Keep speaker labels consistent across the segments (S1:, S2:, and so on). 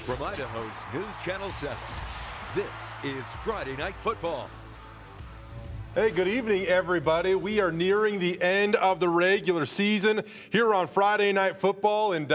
S1: From Idaho's News Channel 7, this is Friday Night Football.
S2: Hey, good evening, everybody. We are nearing the end of the regular season here on Friday Night Football, and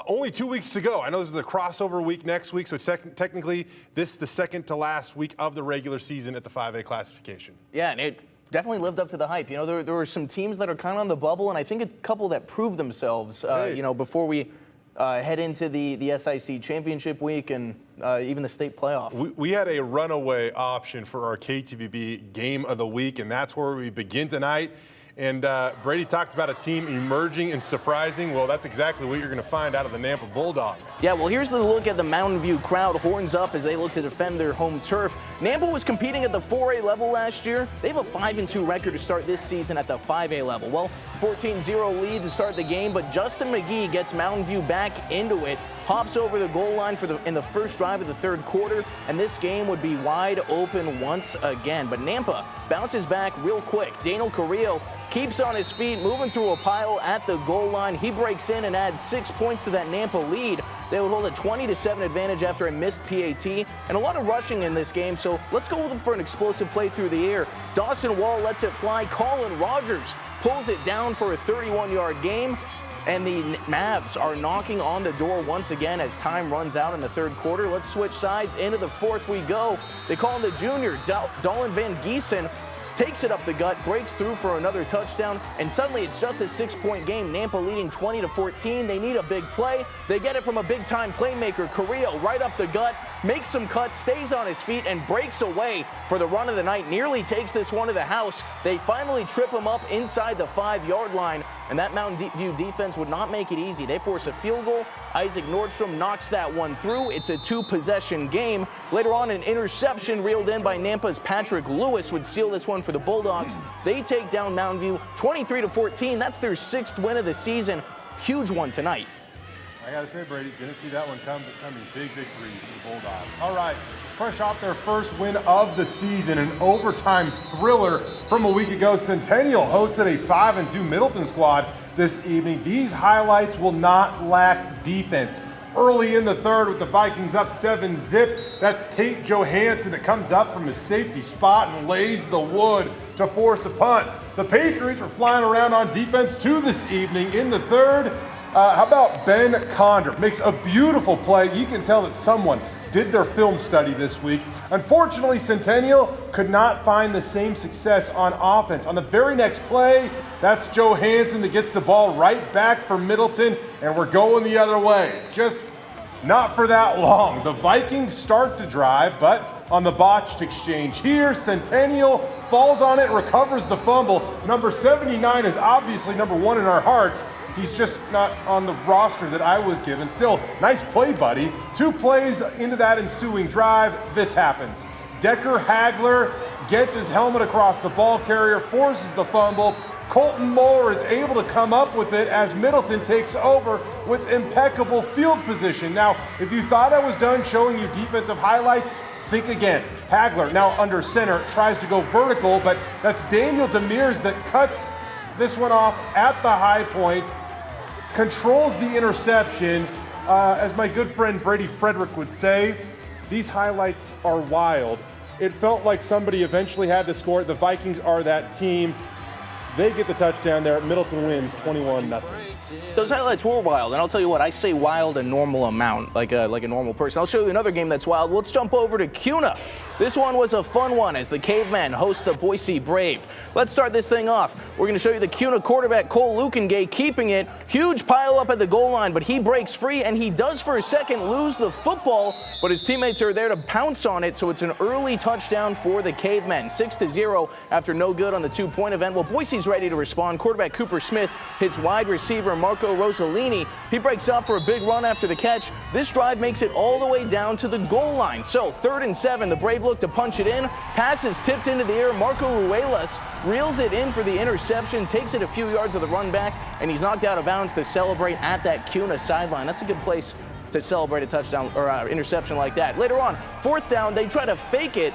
S2: only 2 weeks to go. I know this is the crossover week next week, so technically this is the second to last week of the regular season at the 5A classification.
S3: Yeah, and it definitely lived up to the hype. You know, there were some teams that are kind of on the bubble, and I think a couple that proved themselves, you know, before we head into the SIC championship week and even the state playoff.
S2: We had a runaway option for our KTVB game of the week, and that's where we begin tonight. And Brady talked about a team emerging and surprising. Well, that's exactly what you're going to find out of the Nampa Bulldogs.
S3: Yeah, well, here's the look at the Mountain View crowd. Horns up as they look to defend their home turf. Nampa was competing at the 4A level last year. They have a 5-2 record to start this season at the 5A level. Well, 14-0 lead to start the game, but Justin McGee gets Mountain View back into it, hops over the goal line in the first drive of the third quarter, and this game would be wide open once again. But Nampa bounces back real quick. Daniel Carrillo keeps on his feet, moving through a pile at the goal line. He breaks in and adds 6 points to that Nampa lead. They would hold a 20-7 advantage after a missed PAT, and a lot of rushing in this game, so let's go with them for an explosive play through the air. Dawson Wall lets it fly. Colin Rogers pulls it down for a 31-yard gain. And the Mavs are knocking on the door once again as time runs out in the third quarter. Let's switch sides. Into the fourth we go. They call him the junior. Dolan Van Giesen takes it up the gut, breaks through for another touchdown, and suddenly it's just a 6-point game. Nampa leading 20-14. They need a big play. They get it from a big-time playmaker, Carrillo, right up the gut, makes some cuts, stays on his feet, and breaks away for the run of the night. Nearly takes this one to the house. They finally trip him up inside the 5-yard line, and that Mountain View defense would not make it easy. They force a field goal. Isaac Nordstrom knocks that one through. It's a 2-possession game. Later on, an interception reeled in by Nampa's Patrick Lewis would seal this one for the Bulldogs. They take down Mountain View 23-14. That's their 6th win of the season. Huge one tonight.
S2: I got to say, Brady, didn't see that one coming. Big victory for the Bulldogs. All right, fresh off their first win of the season, an overtime thriller from a week ago. Centennial hosted a 5-2 Middleton squad this evening. These highlights will not lack defense. Early in the third with the Vikings up 7-zip, that's Tate Johansson that comes up from his safety spot and lays the wood to force a punt. The Patriots were flying around on defense too this evening. In the third, how about Ben Condor? Makes a beautiful play. You can tell that someone did their film study this week. Unfortunately, Centennial could not find the same success on offense. On the very next play, that's Johansson that gets the ball right back for Middleton, and we're going the other way. Just not for that long. The Vikings start to drive, but on the botched exchange here, Centennial falls on it, recovers the fumble. Number 79 is obviously number 1 in our hearts. He's just not on the roster that I was given. Still, nice play, buddy. 2 plays into that ensuing drive, this happens. Decker Hagler gets his helmet across the ball carrier, forces the fumble. Colton Moore is able to come up with it as Middleton takes over with impeccable field position. Now, if you thought I was done showing you defensive highlights, think again. Hagler, now under center, tries to go vertical, but that's Daniel Demers that cuts this one off at the high point, controls the interception. As my good friend Brady Frederick would say, these highlights are wild. It felt like somebody eventually had to score it. The Vikings are that team. They get the touchdown there. Middleton wins 21-0.
S3: Those highlights were wild, and I'll tell you what, I say wild a normal amount, like a normal person. I'll show you another game that's wild. Let's jump over to Cuna. This one was a fun one as the Cavemen host the Boise Brave. Let's start this thing off. We're going to show you the Cuna quarterback, Cole Lukengay, keeping it. Huge pile up at the goal line, but he breaks free, and he does for a second lose the football, but his teammates are there to pounce on it, so it's an early touchdown for the Cavemen. 6-0 after no good on the 2-point event. Well, Boise's ready to respond. Quarterback Cooper Smith hits wide receiver Marco Rossellini. He breaks out for a big run after the catch. This drive makes it all the way down to the goal line. So 3rd and 7, the Brave look to punch it in. Pass is tipped into the air. Marco Ruelas reels it in for the interception, takes it a few yards of the run back, and he's knocked out of bounds to celebrate at that Cuna sideline. That's a good place to celebrate a touchdown or interception like that. Later on, 4th down, they try to fake it.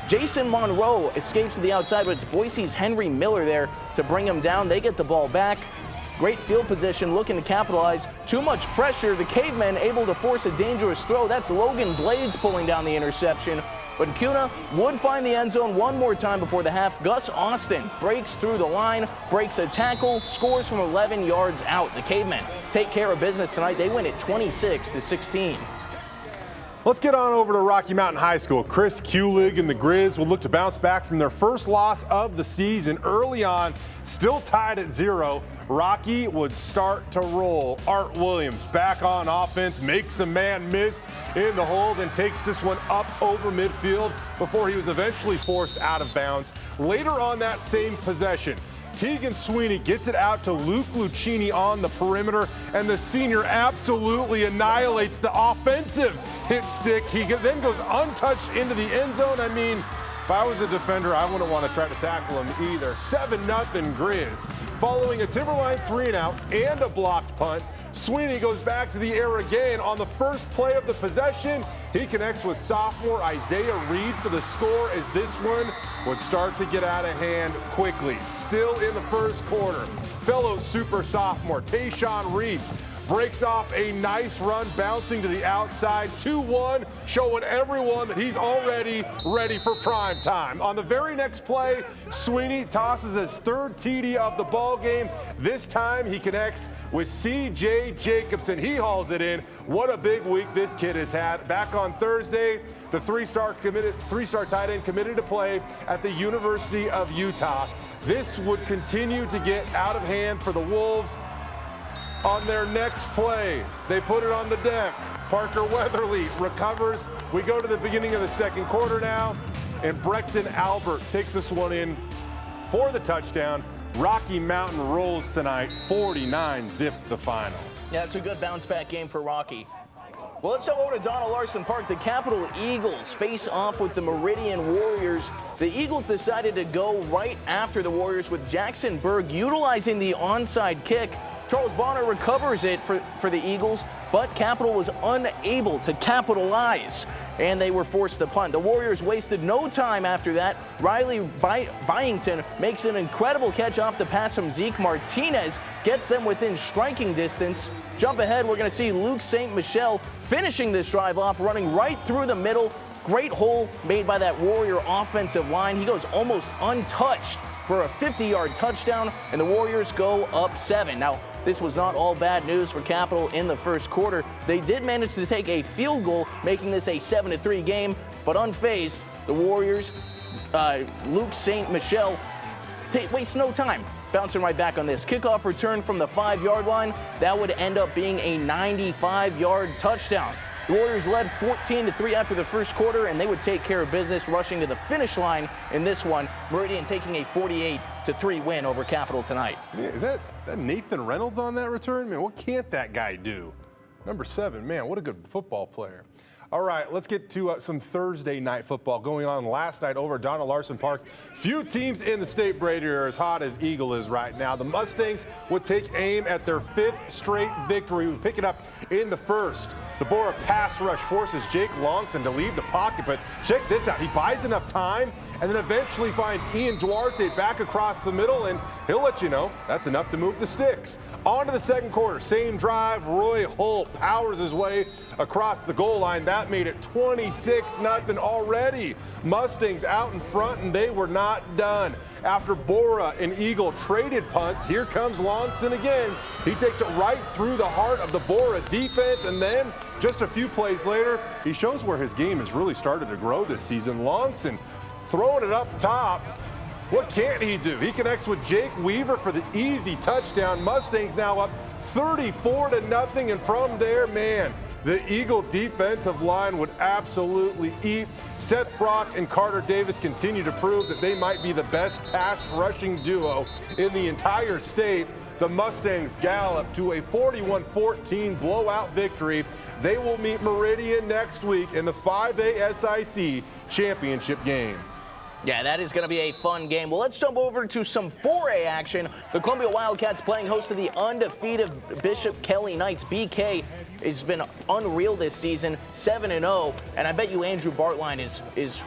S3: Jason Monroe escapes to the outside, but it's Boise's Henry Miller there to bring him down. They get the ball back. Great field position, looking to capitalize. Too much pressure. The Cavemen able to force a dangerous throw. That's Logan Blades pulling down the interception. But Cuna would find the end zone one more time before the half. Gus Austin breaks through the line, breaks a tackle, scores from 11 yards out. The Cavemen take care of business tonight. They win it 26-16.
S2: Let's get on over to Rocky Mountain High School. Chris Kulig and the Grizz will look to bounce back from their first loss of the season. Early on, still tied at 0. Rocky would start to roll. Art Williams back on offense, makes a man miss in the hole, then takes this one up over midfield before he was eventually forced out of bounds. Later on that same possession, Tegan Sweeney gets it out to Luke Lucchini on the perimeter, and the senior absolutely annihilates the offensive hit stick. He then goes untouched into the end zone. I mean, if I was a defender, I wouldn't want to try to tackle him either. 7-0 Grizz. Following a Timberline 3-and-out and a blocked punt, Sweeney goes back to the air again on the first play of the possession. He connects with sophomore Isaiah Reed for the score as this one would start to get out of hand quickly. Still in the first quarter, fellow super sophomore Tayshawn Reese breaks off a nice run, bouncing to the outside. 2-1, showing everyone that he's already ready for prime time. On the very next play, Sweeney tosses his third TD of the ball game. This time he connects with C.J. Jacobson. He hauls it in. What a big week this kid has had. Back on Thursday, the three-star tight end committed to play at the University of Utah. This would continue to get out of hand for the Wolves. On their next play, they put it on the deck. Parker Weatherly recovers. We go to the beginning of the second quarter now, and Brecton Albert takes this one in for the touchdown. Rocky Mountain rolls tonight, 49-zip the final.
S3: Yeah, it's a good bounce-back game for Rocky. Well, let's jump over to Donald Larson Park. The Capital Eagles face off with the Meridian Warriors. The Eagles decided to go right after the Warriors with Jackson Berg utilizing the onside kick. Charles Bonner recovers it for the Eagles, but Capital was unable to capitalize, and they were forced to punt. The Warriors wasted no time after that. Riley Byington makes an incredible catch off the pass from Zeke Martinez, gets them within striking distance. Jump ahead, we're going to see Luke St. Michel finishing this drive off, running right through the middle. Great hole made by that Warrior offensive line. He goes almost untouched for a 50-yard touchdown, and the Warriors go up 7. Now, this was not all bad news for Capital in the first quarter. They did manage to take a field goal, making this a 7-3 game, but unfazed, the Warriors, Luke St. Michel, wastes no time bouncing right back on this. Kickoff return from the 5-yard line. That would end up being a 95-yard touchdown. The Warriors led 14-3 after the first quarter, and they would take care of business, rushing to the finish line in this one. Meridian taking a 48-3 win over Capital tonight.
S2: Man, is that Nathan Reynolds on that return? Man, what can't that guy do? Number 7, man, what a good football player. All right, let's get to some Thursday night football going on last night over at Donald Larson Park. Few teams in the state, Brady, are as hot as Eagle is right now. The Mustangs would take aim at their 5th straight victory. We pick it up in the first. The Borah pass rush forces Jake Longson to leave the pocket, but check this out. He buys enough time and then eventually finds Ian Duarte back across the middle, and he'll let you know that's enough to move the sticks. On to the second quarter. Same drive. Roy Hull powers his way across the goal line. That made it 26-0 already. Mustangs out in front, and they were not done. After Borah and Eagle traded punts, here comes Longson again. He takes it right through the heart of the Borah defense, and then just a few plays later, he shows where his game has really started to grow this season. Longson throwing it up top. What can't he do? He connects with Jake Weaver for the easy touchdown. Mustangs now up 34-0, and from there, man, the Eagle defensive line would absolutely eat. Seth Brock and Carter Davis continue to prove that they might be the best pass rushing duo in the entire state. The Mustangs gallop to a 41-14 blowout victory. They will meet Meridian next week in the 5A SIC championship game.
S3: Yeah, that is going to be a fun game. Well, let's jump over to some 4A action. The Columbia Wildcats playing host to the undefeated Bishop Kelly Knights. BK has been unreal this season, 7-0, and I bet you Andrew Bartline is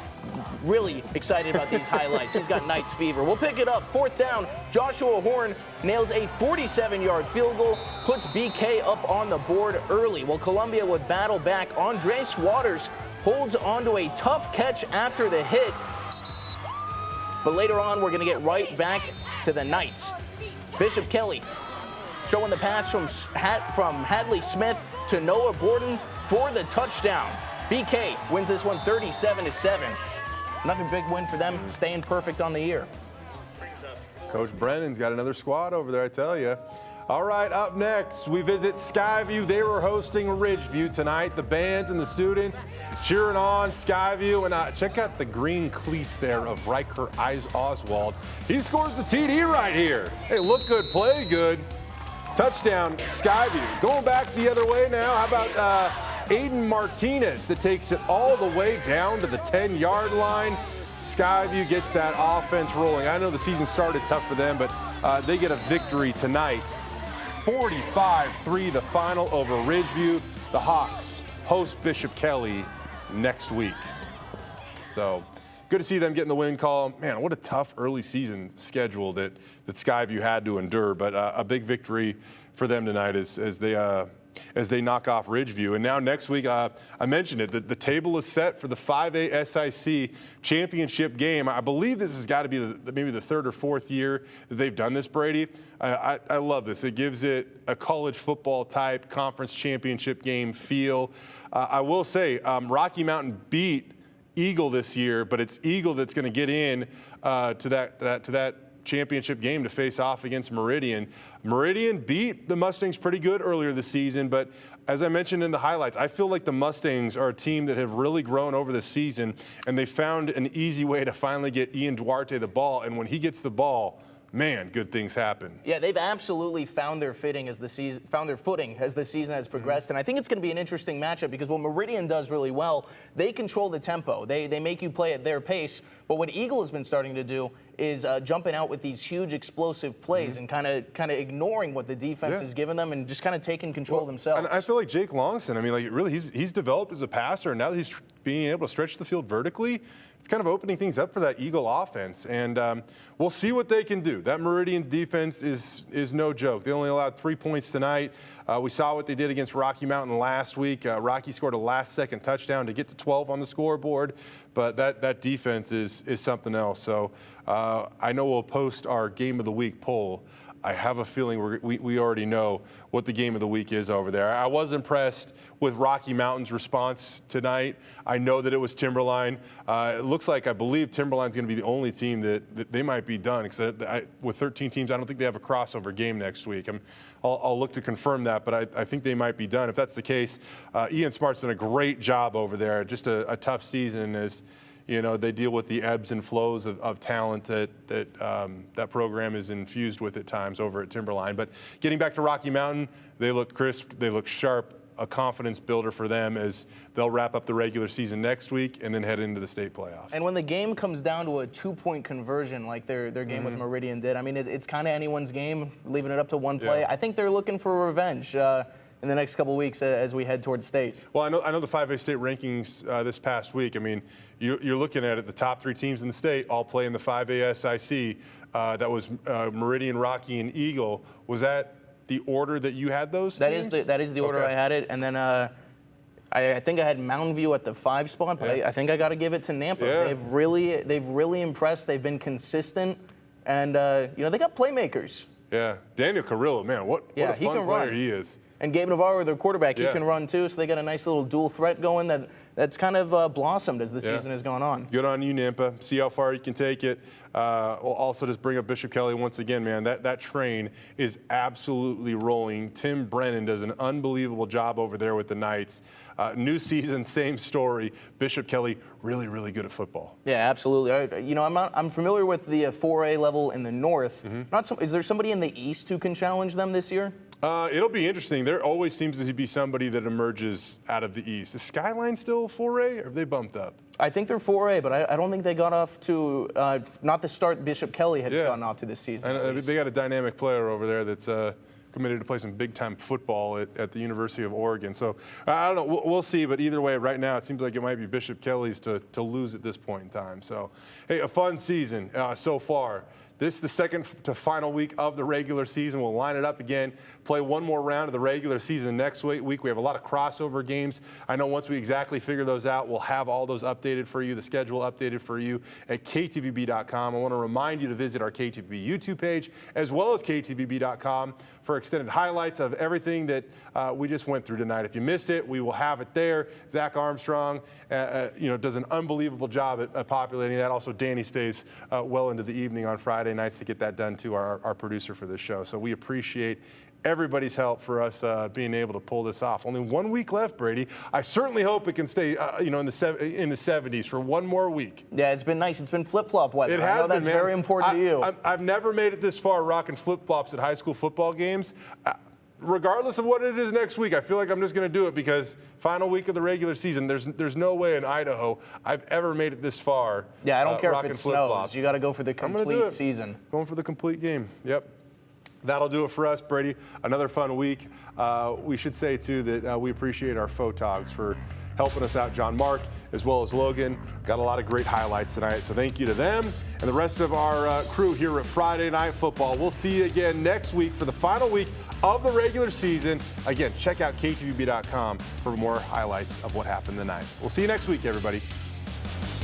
S3: really excited about these highlights. He's got Knights fever. We'll pick it up. 4th down, Joshua Horn nails a 47-yard field goal, puts BK up on the board early. While Columbia would battle back, Andres Waters holds onto a tough catch after the hit. But later on, we're going to get right back to the Knights. Bishop Kelly throwing the pass from Hadley Smith to Noah Borden for the touchdown. BK wins this one 37-7. Another big win for them, staying perfect on the year.
S2: Coach Brennan's got another squad over there, I tell you. All right, up next, we visit Skyview. They were hosting Ridgeview tonight. The bands and the students cheering on Skyview. And check out the green cleats there of Riker Oswald. He scores the TD right here. Hey, look good, play good. Touchdown, Skyview. Going back the other way now, how about Aiden Martinez that takes it all the way down to the 10-yard line. Skyview gets that offense rolling. I know the season started tough for them, but they get a victory tonight. 45-3 the final over Ridgeview. The Hawks host Bishop Kelly next week. So good to see them getting the win call. Man, what a tough early season schedule that Skyview had to endure, but a big victory for them tonight as they knock off Ridgeview. And now next week, I mentioned it, the table is set for the 5A SIC championship game. I believe this has got to be maybe the 3rd or 4th year that they've done this, Brady. I love this. It gives it a college football type conference championship game feel. I will say Rocky Mountain beat Eagle this year, but it's Eagle that's going to get in to that championship game to face off against Meridian. Meridian beat the Mustangs pretty good earlier this season, but as I mentioned in the highlights, I feel like the Mustangs are a team that have really grown over the season, and they found an easy way to finally get Ian Duarte the ball, and when he gets the ball, man, good things happen.
S3: Yeah, they've absolutely found their footing as the season has progressed, and I think it's going to be an interesting matchup because what Meridian does really well, they control the tempo. They make you play at their pace, but what Eagle has been starting to do is jumping out with these huge explosive plays and kind of ignoring what the defense has given them and just kind of taking control themselves.
S2: And I feel like Jake Longson, I mean, like really, he's developed as a passer, and now that he's being able to stretch the field vertically, it's kind of opening things up for that Eagle offense, and we'll see what they can do. That Meridian defense is no joke. They only allowed 3 points tonight. We saw what they did against Rocky Mountain last week. Rocky scored a last-second touchdown to get to 12 on the scoreboard, but that defense is something else. So I know we'll post our Game of the Week poll. I have a feeling we already know what the game of the week is over there. I was impressed with Rocky Mountain's response tonight. I know that it was Timberline. It looks like, I believe Timberline's going to be the only team that they might be done. Because with 13 teams, I don't think they have a crossover game next week. I'll look to confirm that, but I think they might be done. If that's the case, Ian Smart's done a great job over there. Just a tough season as you know, they deal with the ebbs and flows of talent that program is infused with at times over at Timberline. But getting back to Rocky Mountain, they look crisp, they look sharp, a confidence builder for them as they'll wrap up the regular season next week and then head into the state playoffs.
S3: And when the game comes down to a 2-point conversion like their game with Meridian did, I mean, it's kind of anyone's game, leaving it up to one play.
S2: Yeah.
S3: I think they're looking for revenge in the next couple of weeks as we head towards state.
S2: Well, I know the 5A state rankings this past week. I mean, you're looking at it, the top 3 teams in the state all play in the 5A SIC. That was Meridian, Rocky, and Eagle. Was that the order that you had those teams?
S3: That is the order I had it. And then I think I had Mountain View at the 5 spot, but I think I got to give it to Nampa. Yeah. They've really impressed. They've been consistent. And, you know, they got playmakers.
S2: Yeah. Daniel Carrillo, man, what a fun player he is.
S3: And Gabe Navarro, their quarterback, he can run too, so they got a nice little dual threat going that's kind of blossomed as the season has gone on.
S2: Good on you, Nampa. See how far you can take it. We'll also just bring up Bishop Kelly once again, man. That train is absolutely rolling. Tim Brennan does an unbelievable job over there with the Knights. New season, same story. Bishop Kelly, really, really good at football.
S3: Yeah, absolutely. You know, I'm familiar with the 4A level in the north. Is there somebody in the east who can challenge them this year?
S2: It'll be interesting. There always seems to be somebody that emerges out of the East. Is Skyline still 4A, or have they bumped up?
S3: I think they're 4A, but I don't think they got off to, not the start Bishop Kelly had gotten off to this season.
S2: They got a dynamic player over there that's committed to play some big-time football at the University of Oregon. So I don't know. We'll see. But either way, right now, it seems like it might be Bishop Kelly's to lose at this point in time. So, hey, a fun season so far. This is the second to final week of the regular season. We'll line it up again, play one more round of the regular season next week. We have a lot of crossover games. I know once we exactly figure those out, we'll have all those updated for you, the schedule updated for you at KTVB.com. I want to remind you to visit our KTVB YouTube page as well as KTVB.com for extended highlights of everything that we just went through tonight. If you missed it, we will have it there. Zach Armstrong, does an unbelievable job at populating that. Also, Danny stays well into the evening on Friday nights to get that done to our producer for this show. So we appreciate everybody's help for us being able to pull this off. Only 1 week left, Brady. I certainly hope it can stay, in the 70s for one more week.
S3: Yeah, it's been nice. It's been flip-flop weather.
S2: It has
S3: I know that's
S2: been, man.
S3: very important to you.
S2: I've never made it this far rocking flip-flops at high school football games. Regardless of what it is next week, I feel like I'm just going to do it because final week of the regular season, there's no way in Idaho I've ever made it this far.
S3: Yeah, I don't care if it
S2: flip-flops.
S3: snows. You got to go for the complete season.
S2: Going for the complete game. Yep. That'll do it for us, Brady. Another fun week. We should say, too, that we appreciate our photogs for helping us out, John Mark, as well as Logan. Got a lot of great highlights tonight, so thank you to them and the rest of our crew here at Friday Night Football. We'll see you again next week for the final week of the regular season. Again, check out KTVB.com for more highlights of what happened tonight. We'll see you next week, everybody.